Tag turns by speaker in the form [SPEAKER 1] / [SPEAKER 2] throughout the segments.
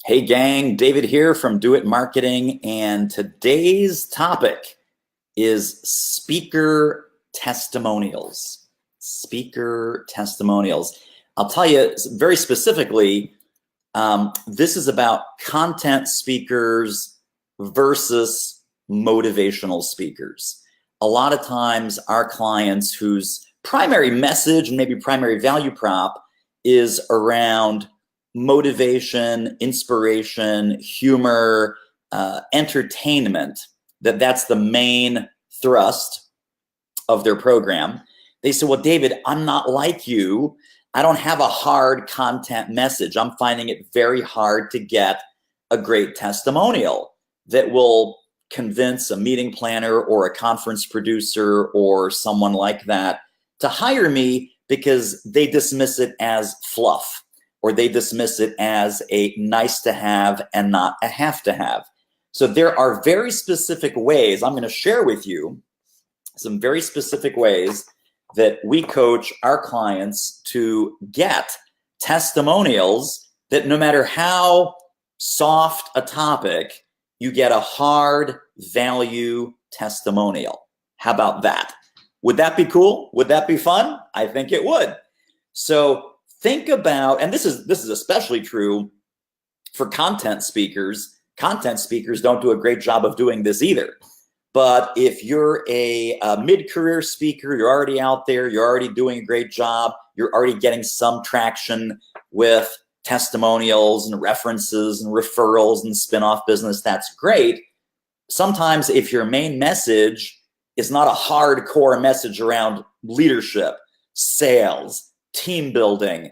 [SPEAKER 1] Hey gang, David here from Do It Marketing, and today's topic is speaker testimonials. Speaker testimonials. I'll tell you very specifically, this is about content speakers versus motivational speakers. A lot of times our clients whose primary message and maybe primary value prop is around motivation, inspiration, humor, entertainment, that's the main thrust of their program. They say, well, David, I'm not like you. I don't have a hard content message. I'm finding it very hard to get a great testimonial that will convince a meeting planner or a conference producer or someone like that to hire me because they dismiss it as fluff, or they dismiss it as a nice to have and not a have to have. So there are very specific ways, I'm going to share with you some very specific ways that we coach our clients to get testimonials that no matter how soft a topic, you get a hard value testimonial. How about that? Would that be cool? Would that be fun? I think it would. So think about, and this is especially true for content speakers. Content speakers don't do a great job of doing this either. But if you're a mid-career speaker, you're already out there, you're already doing a great job, you're already getting some traction with testimonials and references and referrals and spin-off business, that's great. Sometimes if your main message is not a hardcore message around leadership, sales, team building,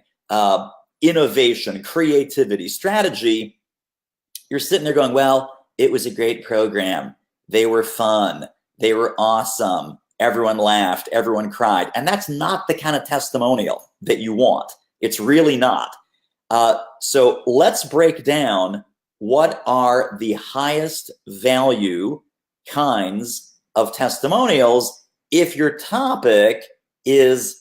[SPEAKER 1] innovation, creativity, strategy, you're sitting there going, well, it was a great program. They were fun. They were awesome. Everyone laughed. Everyone cried. And that's not the kind of testimonial that you want. It's really not. So let's break down what are the highest value kinds of testimonials if your topic is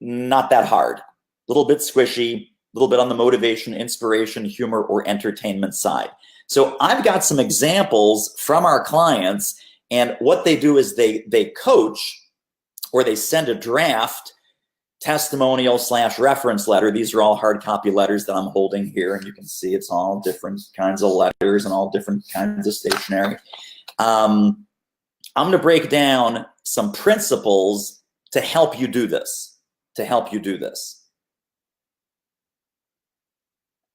[SPEAKER 1] not that hard, a little bit squishy, a little bit on the motivation, inspiration, humor, or entertainment side. So I've got some examples from our clients, and what they do is they coach, or they send a draft testimonial / reference letter. These are all hard copy letters that I'm holding here, and you can see it's all different kinds of letters and all different kinds of stationery. I'm going to break down some principles to help you do this.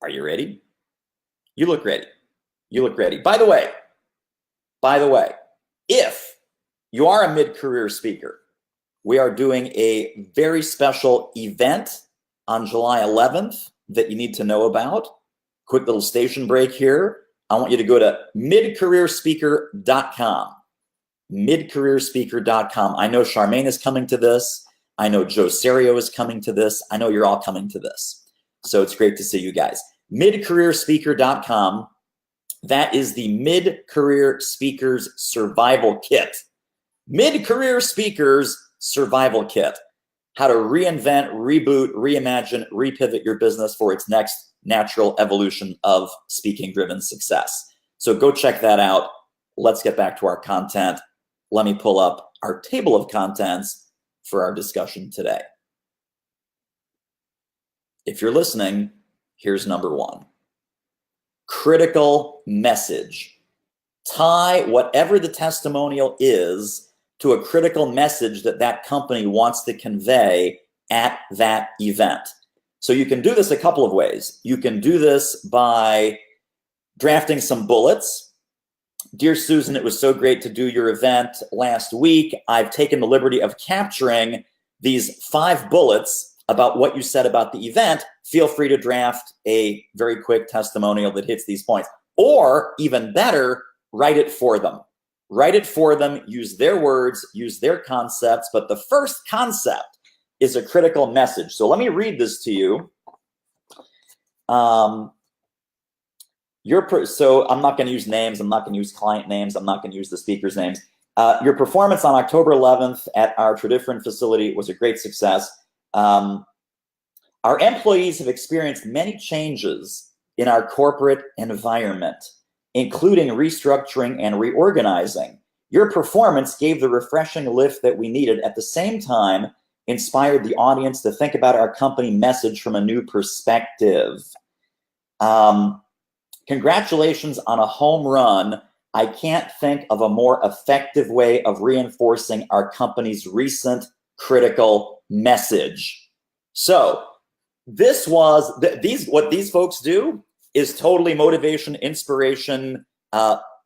[SPEAKER 1] Are you ready? You look ready. You look ready. By the way, if you are a mid-career speaker, we are doing a very special event on July 11th that you need to know about. Quick little station break here. I want you to go to midcareerspeaker.com. midcareerspeaker.com. I know Charmaine is coming to this. I know Joe Serio is coming to this. I know you're all coming to this. So it's great to see you guys. midcareerspeaker.com. That is the Mid-Career Speakers Survival Kit. Mid-Career Speakers Survival Kit. How to reinvent, reboot, reimagine, repivot your business for its next natural evolution of speaking-driven success. So go check that out. Let's get back to our content. Let me pull up our table of contents for our discussion today. If you're listening, here's number one. Critical message. Tie whatever the testimonial is to a critical message that company wants to convey at that event. So you can do this a couple of ways. You can do this by drafting some bullets. Dear Susan, it was so great to do your event last week. I've taken the liberty of capturing these 5 bullets about what you said about the event. Feel free to draft a very quick testimonial that hits these points. Or even better, write it for them. Write it for them, use their words, use their concepts. But the first concept is a critical message. So let me read this to you. So I'm not going to use names. I'm not going to use client names. I'm not going to use the speaker's names. Your performance on October 11th at our Tredyffrin facility was a great success. Our employees have experienced many changes in our corporate environment, including restructuring and reorganizing. Your performance gave the refreshing lift that we needed, at the same time inspired the audience to think about our company message from a new perspective. Congratulations on a home run. I can't think of a more effective way of reinforcing our company's recent critical message. So this was, what these folks do is totally motivation, inspiration,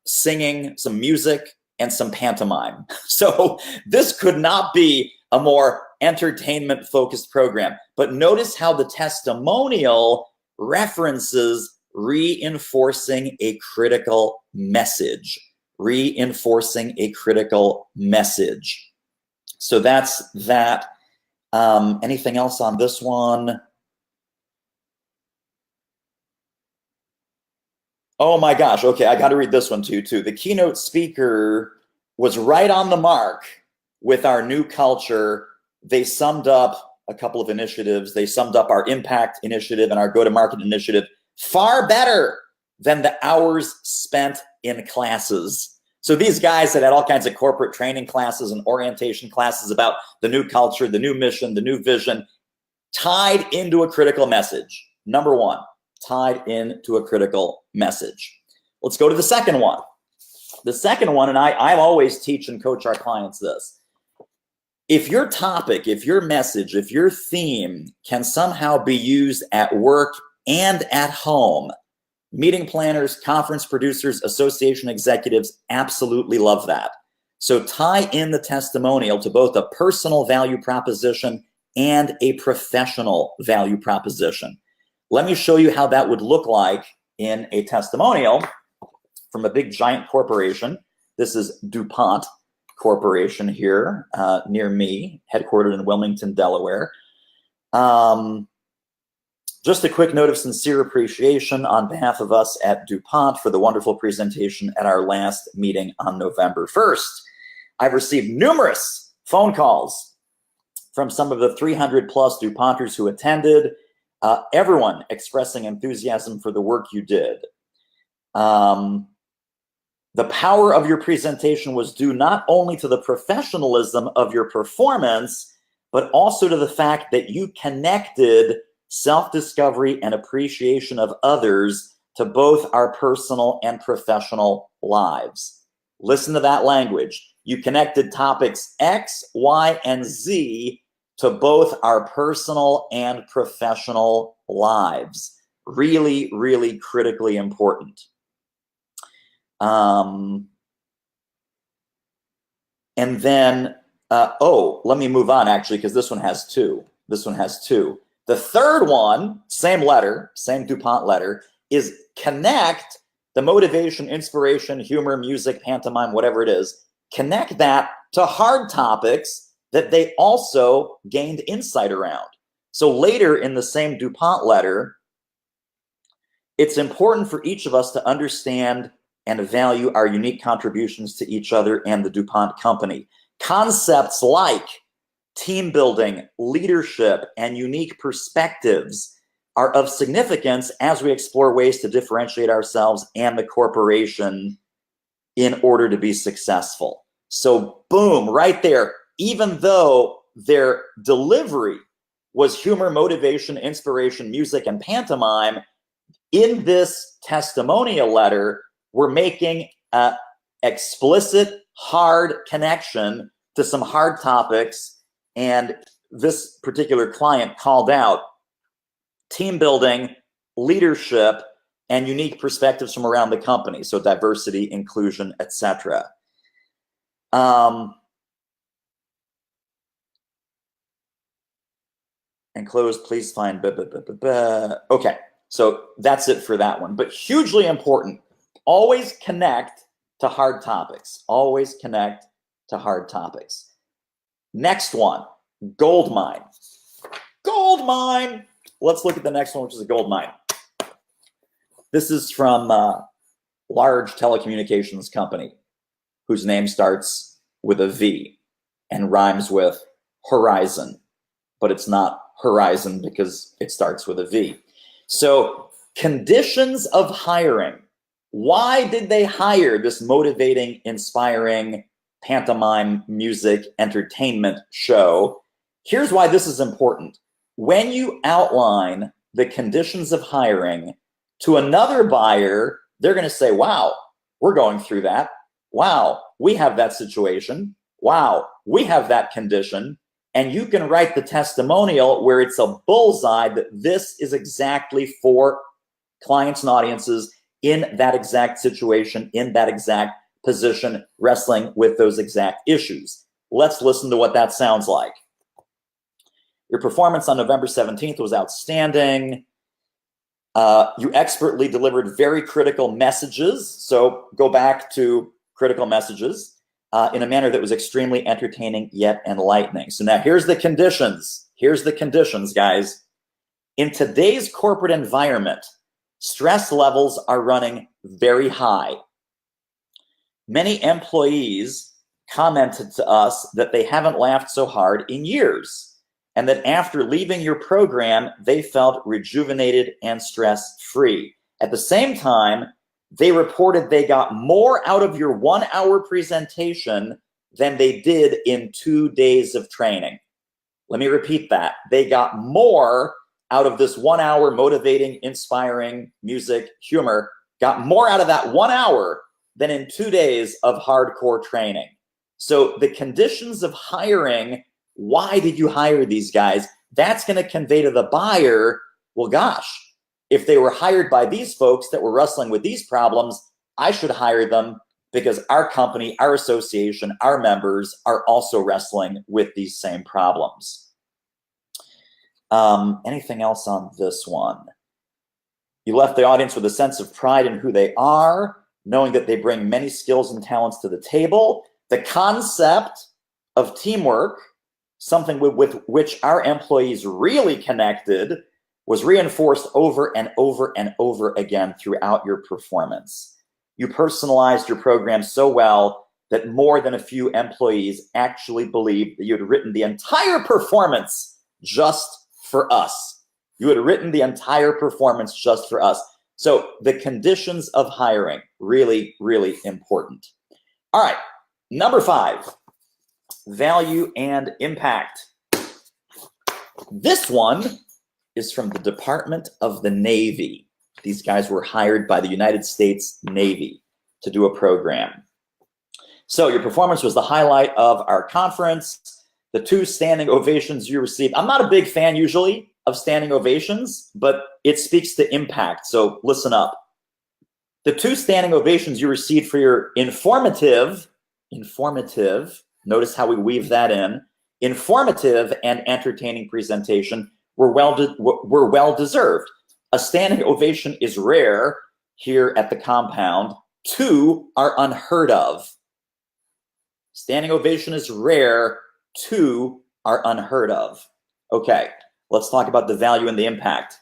[SPEAKER 1] singing, some music, and some pantomime. So this could not be a more entertainment-focused program. But notice how the testimonial references reinforcing a critical message. Reinforcing a critical message. So that's that. Anything else on this one? Oh my gosh, okay, I got to read this one too. The keynote speaker was right on the mark with our new culture. They summed up a couple of initiatives. They summed up our impact initiative and our go-to-market initiative far better than the hours spent in classes. So these guys that had all kinds of corporate training classes and orientation classes about the new culture, the new mission, the new vision, tied into a critical message. Number one, tied into a critical message. Let's go to the second one. The second one, and I always teach and coach our clients this. If your topic, if your message, if your theme can somehow be used at work and at home, meeting planners, conference producers, association executives absolutely love that. So tie in the testimonial to both a personal value proposition and a professional value proposition. Let me show you how that would look like in a testimonial from a big giant corporation. This is DuPont Corporation here near me, headquartered in Wilmington, Delaware. Just a quick note of sincere appreciation on behalf of us at DuPont for the wonderful presentation at our last meeting on November 1st. I've received numerous phone calls from some of the 300 plus DuPonters who attended, everyone expressing enthusiasm for the work you did. The power of your presentation was due not only to the professionalism of your performance, but also to the fact that you connected self-discovery and appreciation of others to both our personal and professional lives. Listen to that language. You connected topics X, Y, and Z to both our personal and professional lives. Really, really critically important. And then, let me move on actually, because this one has two. This one has two. The third one, same letter, same DuPont letter, is connect the motivation, inspiration, humor, music, pantomime, whatever it is, connect that to hard topics that they also gained insight around. So later in the same DuPont letter, it's important for each of us to understand and value our unique contributions to each other and the DuPont company. Concepts like team building, leadership, and unique perspectives are of significance as we explore ways to differentiate ourselves and the corporation in order to be successful. So boom, right there, even though their delivery was humor, motivation, inspiration, music, and pantomime, in this testimonial letter, we're making an explicit, hard connection to some hard topics. And this particular client called out team building, leadership, and unique perspectives from around the company. So diversity, inclusion, etc. And close, please find. Okay, so that's it for that one. But hugely important. Always connect to hard topics. Always connect to hard topics. Next one, gold mine. Gold mine. Let's look at the next one, which is a gold mine. This is from a large telecommunications company whose name starts with a V and rhymes with horizon, but it's not horizon because it starts with a V. So Conditions of hiring. Why did they hire this motivating, inspiring pantomime music entertainment show? Here's why this is important. When you outline the conditions of hiring to another buyer, they're going to say, wow, we're going through that. Wow, we have that situation. Wow, we have that condition. And you can write the testimonial where it's a bullseye that this is exactly for clients and audiences in that exact situation, in that exact position, wrestling with those exact issues. Let's listen to what that sounds like. Your performance on November 17th was outstanding. You expertly delivered very critical messages. So go back to critical messages in a manner that was extremely entertaining yet enlightening. So now here's the conditions. Here's the conditions, guys. In today's corporate environment, stress levels are running very high. Many employees commented to us that they haven't laughed so hard in years, and that after leaving your program, they felt rejuvenated and stress-free. At the same time, they reported they got more out of your 1-hour presentation than they did in 2 days of training. Let me repeat that. They got more out of this 1 hour motivating, inspiring music, humor, got more out of that 1 hour than in 2 days of hardcore training. So the conditions of hiring, why did you hire these guys? That's going to convey to the buyer, well, gosh, if they were hired by these folks that were wrestling with these problems, I should hire them because our company, our association, our members are also wrestling with these same problems. Anything else on this one? You left the audience with a sense of pride in who they are, knowing that they bring many skills and talents to the table. The concept of teamwork, something with which our employees really connected, was reinforced over and over and over again throughout your performance. You personalized your program so well that more than a few employees actually believed that you had written the entire performance just for us. You had written the entire performance just for us. So the conditions of hiring, really, really important. All right, number 5, value and impact. This one is from the Department of the Navy. These guys were hired by the United States Navy to do a program. So your performance was the highlight of our conference. The 2 standing ovations you received. I'm not a big fan usually of standing ovations, but it speaks to impact, so listen up. The 2 standing ovations you received for your informative, notice how we weave that in, informative and entertaining presentation were well deserved. A standing ovation is rare here at the compound. 2 are unheard of. Standing ovation is rare. 2 are unheard of. Okay, let's talk about the value and the impact.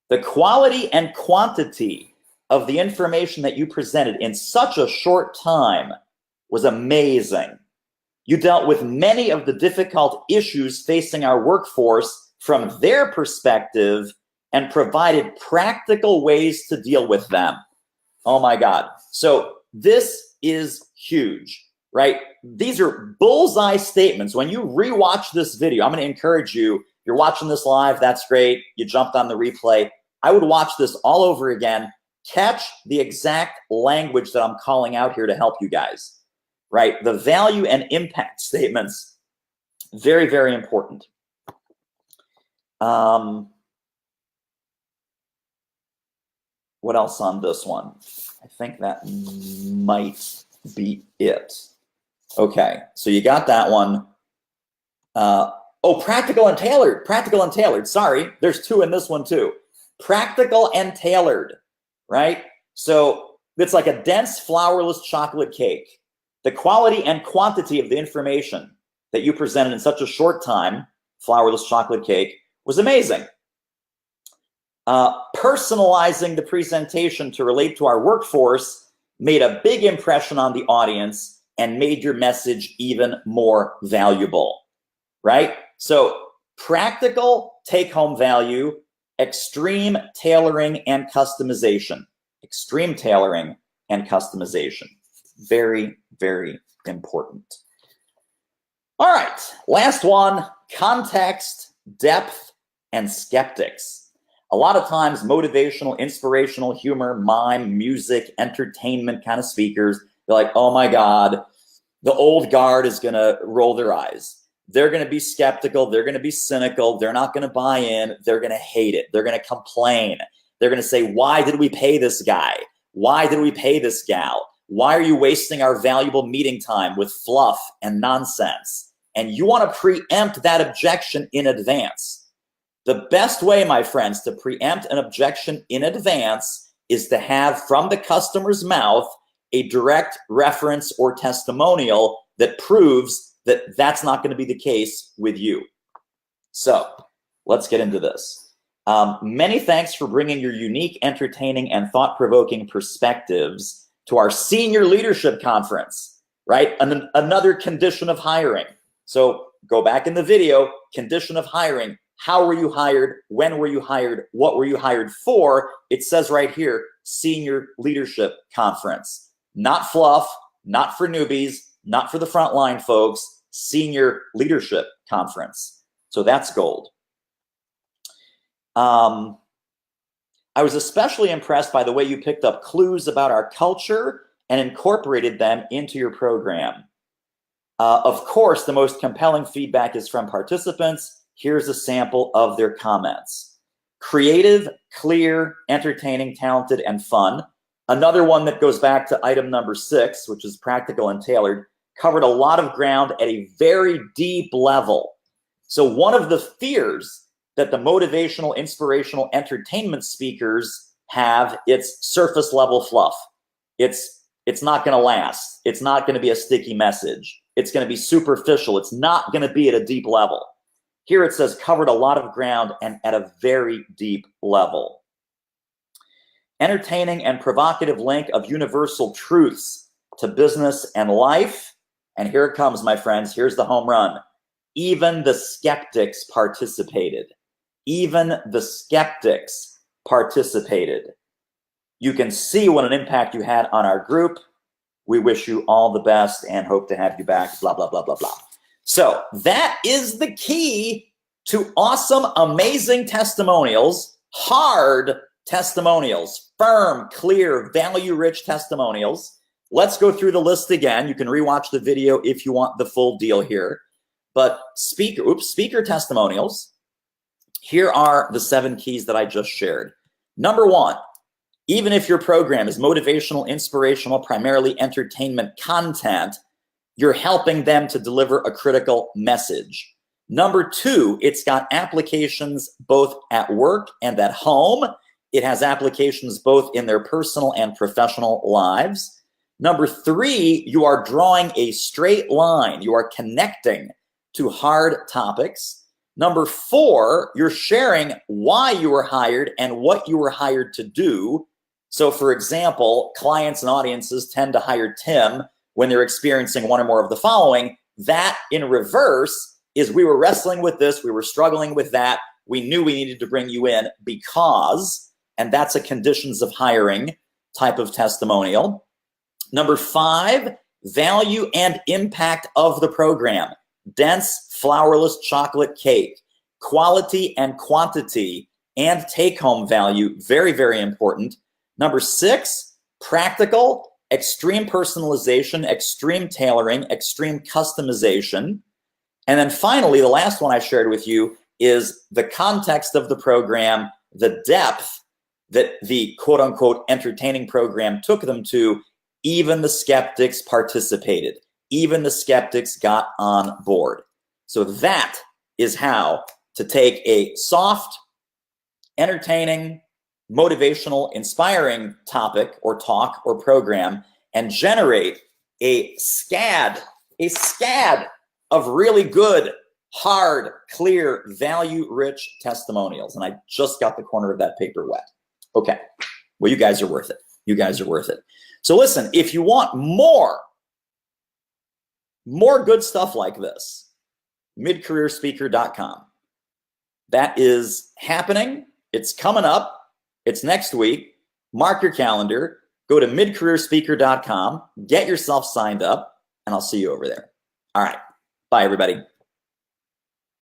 [SPEAKER 1] The quality and quantity of the information that you presented in such a short time was amazing. You dealt with many of the difficult issues facing our workforce from their perspective and provided practical ways to deal with them. Oh my God. So this is huge, right? These are bullseye statements. When you rewatch this video, I'm going to encourage you, you're watching this live, that's great. You jumped on the replay. I would watch this all over again. Catch the exact language that I'm calling out here to help you guys, right? The value and impact statements, very, very important. What else on this one? I think that might be it. Okay, so you got that one. Oh, practical and tailored. Practical and tailored. Sorry, there's 2 in this one too. Practical and tailored, right? So it's like a dense, flourless chocolate cake. The quality and quantity of the information that you presented in such a short time, flourless chocolate cake, was amazing. Personalizing the presentation to relate to our workforce made a big impression on the audience and made your message even more valuable, right? So practical take-home value extreme tailoring and customization. Extreme tailoring and customization. Very, very important. All right, last one, context, depth, and skeptics. A lot of times, motivational, inspirational, humor, mime, music, entertainment kind of speakers, they're like, oh my God, the old guard is gonna roll their eyes. They're gonna be skeptical, they're gonna be cynical, they're not gonna buy in, they're gonna hate it, they're gonna complain. They're gonna say, why did we pay this guy? Why did we pay this gal? Why are you wasting our valuable meeting time with fluff and nonsense? And you wanna preempt that objection in advance. The best way, my friends, to preempt an objection in advance is to have from the customer's mouth a direct reference or testimonial that proves that that's not going to be the case with you. So let's get into this. Many thanks for bringing your unique, entertaining, and thought-provoking perspectives to our senior leadership conference, right? Another condition of hiring. So go back in the video, condition of hiring. How were you hired? When were you hired? What were you hired for? It says right here, senior leadership conference. Not fluff, not for newbies, not for the frontline folks, senior leadership conference. So that's gold. I was especially impressed by the way you picked up clues about our culture and incorporated them into your program. Of course, the most compelling feedback is from participants. Here's a sample of their comments. Creative, clear, entertaining, talented, and fun. Another one that goes back to item number 6, which is practical and tailored, covered a lot of ground at a very deep level. So one of the fears that the motivational, inspirational, entertainment speakers have, it's surface level fluff. It's not gonna last. It's not gonna be a sticky message. It's gonna be superficial. It's not gonna be at a deep level. Here it says covered a lot of ground and at a very deep level. Entertaining and provocative link of universal truths to business and life. And here it comes, my friends. Here's the home run. Even the skeptics participated. Even the skeptics participated. You can see what an impact you had on our group. We wish you all the best and hope to have you back, blah, blah, blah, blah, blah. So that is the key to awesome, amazing testimonials, hard testimonials, firm, clear, value-rich testimonials. Let's go through the list again. You can rewatch the video if you want the full deal here. But speaker testimonials, here are the 7 keys that I just shared. Number 1, even if your program is motivational, inspirational, primarily entertainment content, you're helping them to deliver a critical message. Number 2, it's got applications both at work and at home. It has applications both in their personal and professional lives. Number 3, you are drawing a straight line. You are connecting to hard topics. Number 4, you're sharing why you were hired and what you were hired to do. So for example, clients and audiences tend to hire Tim when they're experiencing one or more of the following. That in reverse is we were wrestling with this, we were struggling with that, we knew we needed to bring you in because, and that's a conditions of hiring type of testimonial. Number 5, value and impact of the program. Dense, flourless chocolate cake. Quality and quantity and take-home value, very, very important. Number 6, practical, extreme personalization, extreme tailoring, extreme customization. And then finally, the last one I shared with you is the context of the program, the depth that the quote unquote entertaining program took them to. Even the skeptics participated. Even the skeptics got on board. So that is how to take a soft, entertaining, motivational, inspiring topic or talk or program and generate a scad of really good, hard, clear, value-rich testimonials. And I just got the corner of that paper wet. Okay, well, you guys are worth it. You guys are worth it. So listen, if you want more good stuff like this, midcareerspeaker.com. That is happening. It's coming up. It's next week. Mark your calendar. Go to midcareerspeaker.com, get yourself signed up, and I'll see you over there. All right. Bye, everybody.